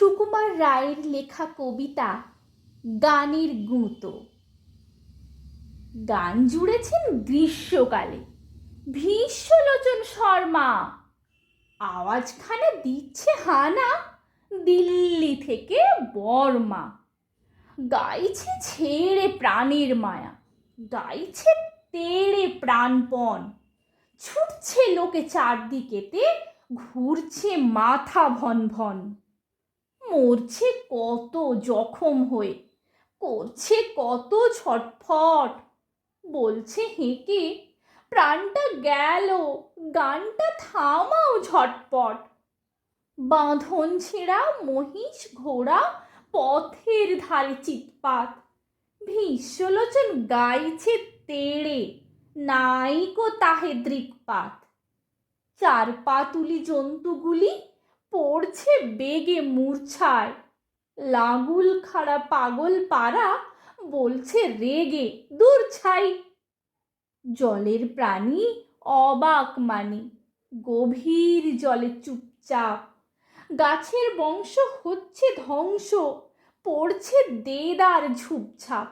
সুকুমার রায়ের লেখা কবিতা গানের গুঁতো। গান জুড়েছেন গ্রীষ্মকালে ভীষ্মলোচন শর্মা। আওয়াজখানে দিচ্ছে হানা দিল্লি থেকে বর্মা। গাইছে ছেড়ে প্রাণের মায়া, গাইছে তেড়ে প্রাণপণ। ছুটছে লোকে চারদিকেতে, ঘুরছে মাথা ভন ভন। মরছে কত জখম হয়ে, করছে কত ছটফট। বলছে হেঁকে প্রাণটা গেল, গানটা থামাও ঝটপট। বাঁধন ছেঁড়া মহিষ ঘোড়া পথের ধারে চিৎপাত। ভীষ্মলোচন গাইছে তেড়ে, নাইকো তাহে দৃকপাত। চার পা তুলি জন্তুগুলি পড়ছে বেগে মূর্ছায়। লাঙুল খাড়া পাগল পাড়া বলছে রেগে দূর ছাই। জলের প্রাণী অবাক মানে, গভীর জলে চুপচাপ। গাছের বংশ হচ্ছে ধ্বংস, পড়ছে দেদার ঝুপঝাপ।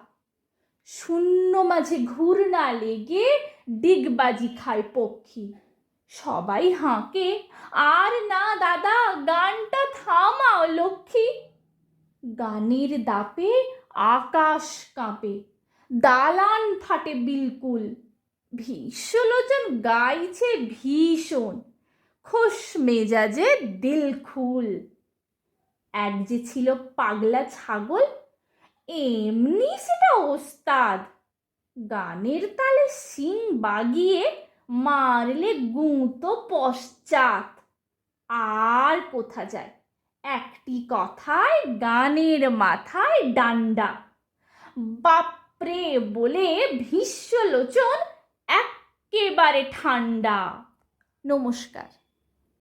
শূন্য মাঝে ঘূর্ণা লেগে ডিগবাজি খায় পক্ষী। সবাই হাঁকে, আর না দাদা, গানটা থামাও লক্ষ্মী। গানের দাপে আকাশ কাঁপে, দালান ফাটে বিলকুল। ভীষ্মলোচন গাইছে ভীষণ, খোশ মেজাজে দিলখুল। এক যে ছিল পাগলা ছাগল, এমনি সেটা ওস্তাদ। গানের তালে শিং বাগিয়ে মারলে গুঁতো পশ্চাৎ। আর কোথা যায়, একটি কথায় গানের মাথায় ডান্ডা। বাপরে বলে ভীষ্মলোচন এক্কেবারে ঠান্ডা। নমস্কার।